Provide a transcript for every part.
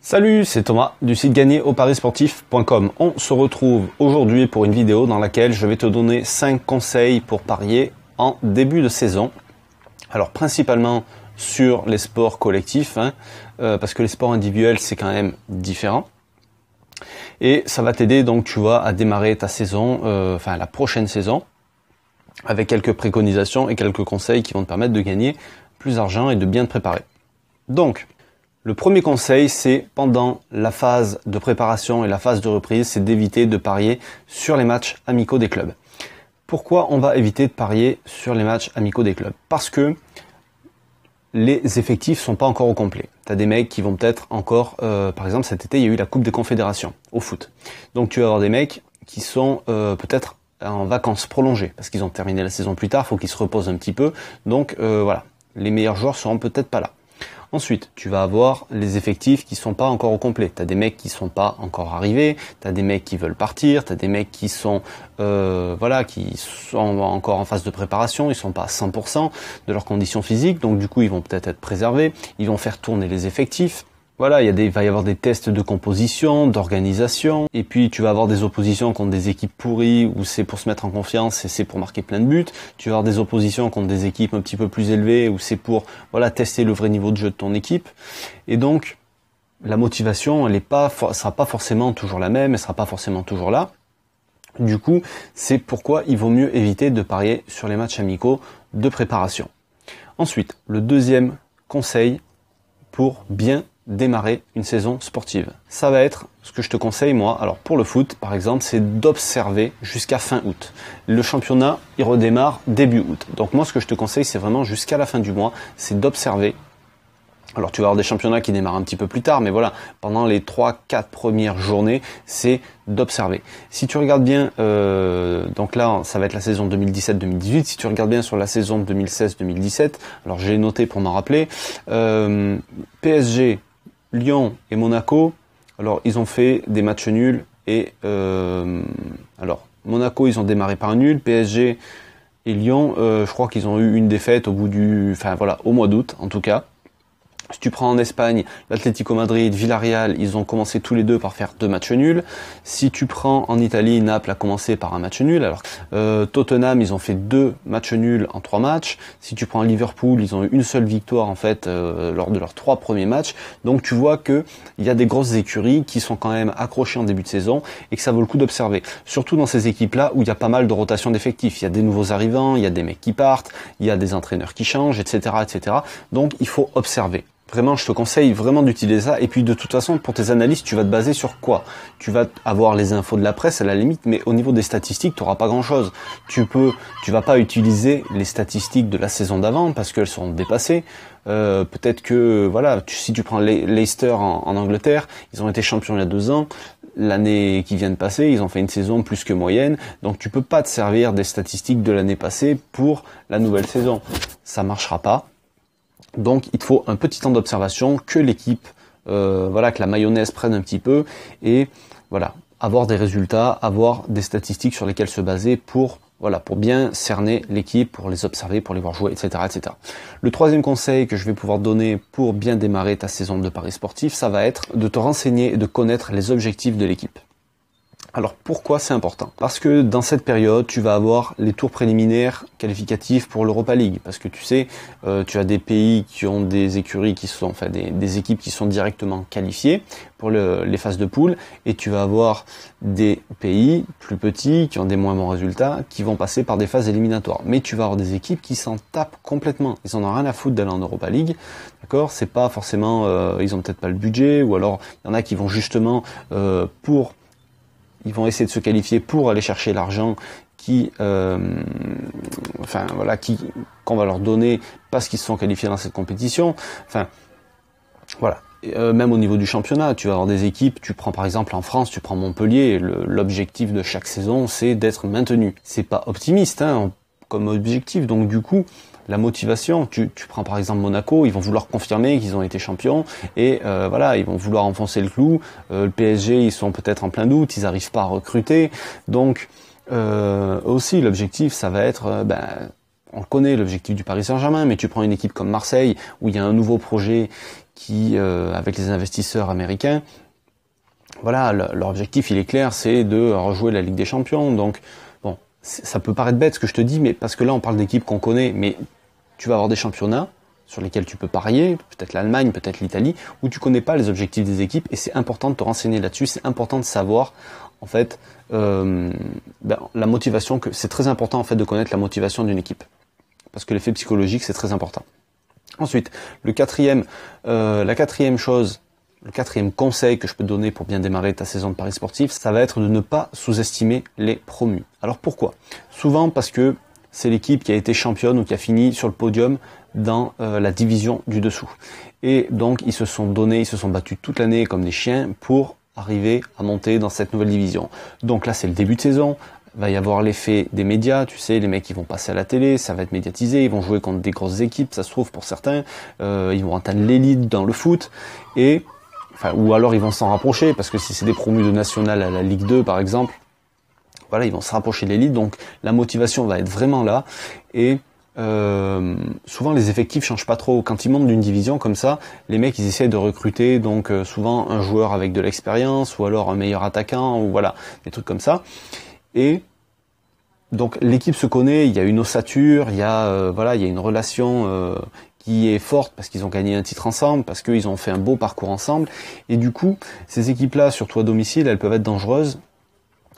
Salut, c'est Thomas du site gagnerauparissportif.com. On se retrouve aujourd'hui pour une vidéo dans laquelle je vais te donner 5 conseils pour parier en début de saison. Alors principalement sur les sports collectifs, parce que les sports individuels c'est quand même différent. Et ça va t'aider donc tu vois à démarrer ta saison, la prochaine saison, avec quelques préconisations et quelques conseils qui vont te permettre de gagner plus d'argent et de bien te préparer. Donc, le premier conseil, c'est pendant la phase de préparation et la phase de reprise, c'est d'éviter de parier sur les matchs amicaux des clubs. Pourquoi on va éviter de parier sur les matchs amicaux des clubs? Parce que les effectifs sont pas encore au complet. Tu as des mecs qui vont peut-être encore, par exemple cet été il y a eu la Coupe des Confédérations au foot. Donc tu vas avoir des mecs qui sont peut-être en vacances prolongées parce qu'ils ont terminé la saison plus tard, faut qu'ils se reposent un petit peu. Donc voilà, les meilleurs joueurs seront peut-être pas là. Ensuite, tu vas avoir les effectifs qui sont pas encore au complet. Tu as des mecs qui sont pas encore arrivés, tu as des mecs qui veulent partir, tu as des mecs qui sont qui sont encore en phase de préparation, ils sont pas à 100% de leurs conditions physiques, donc du coup, ils vont peut-être être préservés, ils vont faire tourner les effectifs. Voilà, il va y avoir des tests de composition, d'organisation, et puis tu vas avoir des oppositions contre des équipes pourries où c'est pour se mettre en confiance et c'est pour marquer plein de buts. Tu vas avoir des oppositions contre des équipes un petit peu plus élevées où c'est pour tester le vrai niveau de jeu de ton équipe. Et donc la motivation, sera pas forcément toujours la même, elle sera pas forcément toujours là. Du coup, c'est pourquoi il vaut mieux éviter de parier sur les matchs amicaux de préparation. Ensuite, le deuxième conseil pour bien démarrer une saison sportive. Ça va être ce que je te conseille moi. Alors pour le foot par exemple, c'est d'observer jusqu'à fin août. Le championnat, il redémarre début août. Donc moi ce que je te conseille, c'est vraiment jusqu'à la fin du mois, c'est d'observer. Alors tu vas avoir des championnats qui démarrent un petit peu plus tard, mais voilà, pendant les 3-4 premières journées, c'est d'observer. Si tu regardes bien, donc là, ça va être la saison 2017-2018, si tu regardes bien sur la saison 2016-2017, alors j'ai noté pour m'en rappeler, PSG, Lyon et Monaco, alors ils ont fait des matchs nuls et alors Monaco ils ont démarré par un nul, PSG et Lyon je crois qu'ils ont eu une défaite au mois d'août en tout cas. Si tu prends en Espagne, l'Atlético Madrid, Villarreal, ils ont commencé tous les deux par faire 2 matchs nuls. Si tu prends en Italie, Naples a commencé par un match nul. Alors Tottenham, ils ont fait 2 matchs nuls en 3 matchs. Si tu prends Liverpool, ils ont eu une seule victoire en fait lors de leurs 3 premiers matchs. Donc tu vois que il y a des grosses écuries qui sont quand même accrochées en début de saison et que ça vaut le coup d'observer. Surtout dans ces équipes-là où il y a pas mal de rotation d'effectifs. Il y a des nouveaux arrivants, il y a des mecs qui partent, il y a des entraîneurs qui changent, etc., etc. Donc il faut observer. Vraiment, je te conseille vraiment d'utiliser ça. Et puis, de toute façon, pour tes analyses, tu vas te baser sur quoi? Tu vas avoir les infos de la presse à la limite, mais au niveau des statistiques, tu n'auras pas grand-chose. Tu vas pas utiliser les statistiques de la saison d'avant parce qu'elles seront dépassées. Peut-être que, si tu prends Leicester en Angleterre, ils ont été champions il y a 2 ans. L'année qui vient de passer, ils ont fait une saison plus que moyenne. Donc, tu peux pas te servir des statistiques de l'année passée pour la nouvelle saison. Ça marchera pas. Donc il te faut un petit temps d'observation, que l'équipe, que la mayonnaise prenne un petit peu et avoir des résultats, avoir des statistiques sur lesquelles se baser pour bien cerner l'équipe, pour les observer, pour les voir jouer, etc., etc. Le troisième conseil que je vais pouvoir te donner pour bien démarrer ta saison de paris sportif, ça va être de te renseigner et de connaître les objectifs de l'équipe. Alors pourquoi c'est important? Parce que dans cette période, tu vas avoir les tours préliminaires qualificatifs pour l'Europa League. Parce que tu sais, tu as des pays qui ont des écuries qui sont, des équipes qui sont directement qualifiées pour les phases de poule, et tu vas avoir des pays plus petits qui ont des moins bons résultats qui vont passer par des phases éliminatoires. Mais tu vas avoir des équipes qui s'en tapent complètement. Ils en ont rien à foutre d'aller en Europa League, d'accord? C'est pas forcément, ils ont peut-être pas le budget, ou alors il y en a qui vont justement ils vont essayer de se qualifier pour aller chercher l'argent qu'on va leur donner parce qu'ils se sont qualifiés dans cette compétition. Même au niveau du championnat, tu vas avoir des équipes, tu prends par exemple en France, tu prends Montpellier, l'objectif de chaque saison, c'est d'être maintenu. C'est pas optimiste comme objectif, donc du coup, la motivation, tu prends par exemple Monaco, ils vont vouloir confirmer qu'ils ont été champions et ils vont vouloir enfoncer le clou. Le PSG, ils sont peut-être en plein doute, ils n'arrivent pas à recruter. Donc aussi l'objectif, ça va être, on connaît l'objectif du Paris Saint-Germain, mais tu prends une équipe comme Marseille où il y a un nouveau projet qui avec les investisseurs américains, voilà, leur objectif il est clair, c'est de rejouer la Ligue des Champions. Donc bon, ça peut paraître bête ce que je te dis, mais parce que là on parle d'équipes qu'on connaît, mais tu vas avoir des championnats sur lesquels tu peux parier, peut-être l'Allemagne, peut-être l'Italie, où tu connais pas les objectifs des équipes, et c'est important de te renseigner là-dessus, c'est important de savoir, en fait, la motivation, c'est très important en fait de connaître la motivation d'une équipe, parce que l'effet psychologique c'est très important. Ensuite, la quatrième chose, le quatrième conseil que je peux te donner pour bien démarrer ta saison de paris sportif, ça va être de ne pas sous-estimer les promus. Alors pourquoi? Souvent parce que c'est l'équipe qui a été championne ou qui a fini sur le podium dans la division du dessous. Et donc ils se sont battus toute l'année comme des chiens pour arriver à monter dans cette nouvelle division. Donc là c'est le début de saison, va y avoir l'effet des médias, tu sais, les mecs qui vont passer à la télé, ça va être médiatisé, ils vont jouer contre des grosses équipes, ça se trouve pour certains, ils vont atteindre l'élite dans le foot, ou alors ils vont s'en rapprocher, parce que si c'est des promus de national à la Ligue 2 par exemple, voilà, ils vont se rapprocher de l'élite, donc la motivation va être vraiment là, et souvent les effectifs changent pas trop. Quand ils montent d'une division comme ça, les mecs ils essaient de recruter donc souvent un joueur avec de l'expérience, ou alors un meilleur attaquant, ou voilà, des trucs comme ça, et donc l'équipe se connaît, il y a une ossature, il y a une relation qui est forte parce qu'ils ont gagné un titre ensemble, parce qu'ils ont fait un beau parcours ensemble, et du coup ces équipes-là, surtout à domicile, elles peuvent être dangereuses,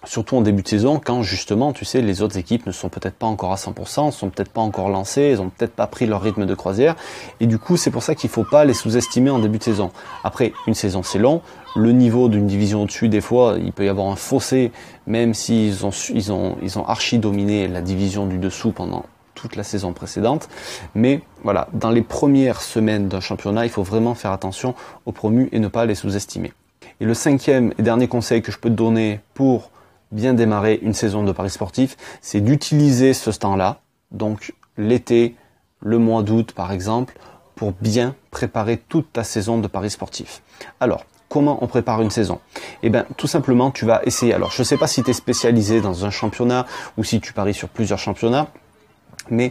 surtout en début de saison, quand justement, tu sais, les autres équipes ne sont peut-être pas encore à 100%, sont peut-être pas encore lancées, elles ont peut-être pas pris leur rythme de croisière, et du coup c'est pour ça qu'il faut pas les sous-estimer en début de saison. Après, une saison c'est long, le niveau d'une division au-dessus, des fois, il peut y avoir un fossé, même s'ils ont archi dominé la division du dessous pendant toute la saison précédente, mais voilà, dans les premières semaines d'un championnat, il faut vraiment faire attention aux promus et ne pas les sous-estimer. Et le cinquième et dernier conseil que je peux te donner pour bien démarrer une saison de paris sportif, c'est d'utiliser ce temps-là, donc l'été, le mois d'août par exemple, pour bien préparer toute ta saison de paris sportif. Alors, comment on prépare une saison? Eh bien, tout simplement, tu vas essayer. Alors, je ne sais pas si tu es spécialisé dans un championnat ou si tu paries sur plusieurs championnats, mais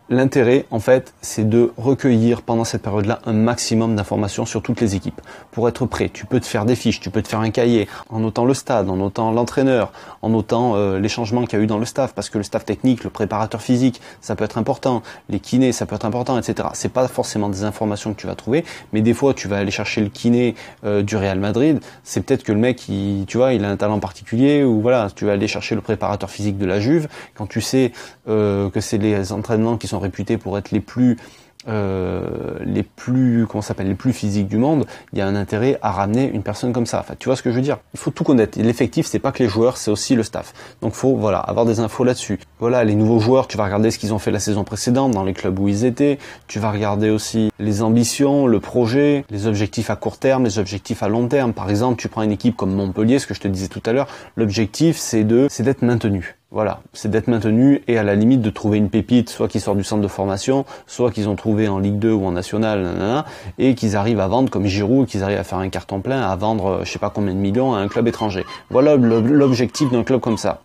l'intérêt, en fait, c'est de recueillir pendant cette période-là un maximum d'informations sur toutes les équipes. Pour être prêt, tu peux te faire des fiches, tu peux te faire un cahier, en notant le stade, en notant l'entraîneur, en notant les changements qu'il y a eu dans le staff, parce que le staff technique, le préparateur physique, ça peut être important, les kinés, ça peut être important, etc. C'est pas forcément des informations que tu vas trouver, mais des fois, tu vas aller chercher le kiné du Real Madrid, c'est peut-être que le mec, il a un talent particulier, ou voilà, tu vas aller chercher le préparateur physique de la Juve, quand tu sais que c'est les entraînements qui sont réputés pour être les plus physiques du monde, il y a un intérêt à ramener une personne comme ça. Enfin, tu vois ce que je veux dire? Il faut tout connaître. Et l'effectif, c'est pas que les joueurs, c'est aussi le staff. Donc faut avoir des infos là-dessus. Voilà, les nouveaux joueurs, tu vas regarder ce qu'ils ont fait la saison précédente dans les clubs où ils étaient. Tu vas regarder aussi les ambitions, le projet, les objectifs à court terme, les objectifs à long terme. Par exemple, tu prends une équipe comme Montpellier, ce que je te disais tout à l'heure, l'objectif c'est d'être maintenu. Voilà, c'est d'être maintenu et à la limite de trouver une pépite, soit qui sort du centre de formation, soit qu'ils ont trouvé en Ligue 2 ou en National, et qu'ils arrivent à vendre comme Giroud, qu'ils arrivent à faire un carton plein, à vendre je sais pas combien de millions à un club étranger. Voilà l'objectif d'un club comme ça.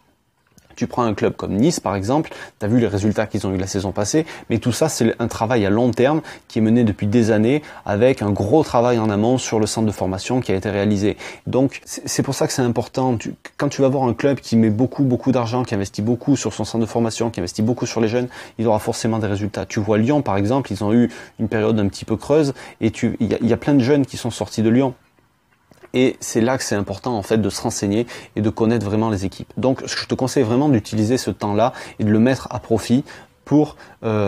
Tu prends un club comme Nice par exemple, tu as vu les résultats qu'ils ont eu la saison passée, mais tout ça c'est un travail à long terme qui est mené depuis des années avec un gros travail en amont sur le centre de formation qui a été réalisé. Donc c'est pour ça que c'est important, quand tu vas voir un club qui met beaucoup d'argent, qui investit beaucoup sur son centre de formation, qui investit beaucoup sur les jeunes, il aura forcément des résultats. Tu vois Lyon par exemple, ils ont eu une période un petit peu creuse et il y a plein de jeunes qui sont sortis de Lyon. Et c'est là que c'est important en fait de se renseigner et de connaître vraiment les équipes. Donc je te conseille vraiment d'utiliser ce temps-là et de le mettre à profit pour...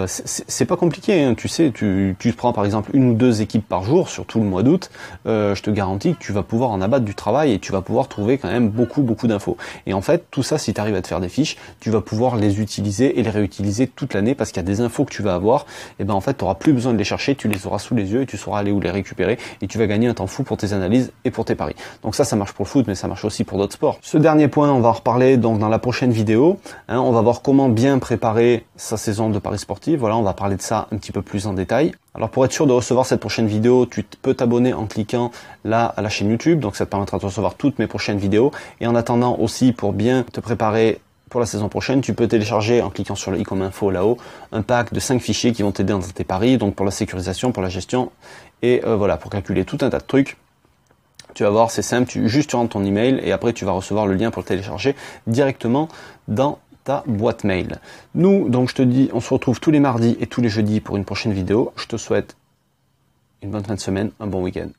c'est pas compliqué, hein, tu sais, tu prends par exemple 1 ou 2 équipes par jour sur tout le mois d'août, je te garantis que tu vas pouvoir en abattre du travail et tu vas pouvoir trouver quand même beaucoup d'infos. Et en fait, tout ça, si tu arrives à te faire des fiches, tu vas pouvoir les utiliser et les réutiliser toute l'année parce qu'il y a des infos que tu vas avoir, et ben en fait, tu n'auras plus besoin de les chercher, tu les auras sous les yeux et tu sauras aller où les récupérer et tu vas gagner un temps fou pour tes analyses et pour tes paris. Donc ça marche pour le foot, mais ça marche aussi pour d'autres sports. Ce dernier point, on va en reparler donc dans la prochaine vidéo, hein, on va voir comment bien préparer sa saison de paris sportifs. Voilà, on va parler de ça un petit peu plus en détail. Alors pour être sûr de recevoir cette prochaine vidéo, tu peux t'abonner en cliquant là à la chaîne YouTube, donc ça te permettra de recevoir toutes mes prochaines vidéos. Et en attendant aussi, pour bien te préparer pour la saison prochaine, tu peux télécharger en cliquant sur le i comme info là-haut, un pack de 5 fichiers qui vont t'aider dans tes paris, donc pour la sécurisation, pour la gestion, et voilà, pour calculer tout un tas de trucs. Tu vas voir, c'est simple, tu rentres ton email et après tu vas recevoir le lien pour le télécharger directement dans ta boîte mail. Nous, donc je te dis, on se retrouve tous les mardis et tous les jeudis pour une prochaine vidéo. Je te souhaite une bonne fin de semaine, un bon week-end.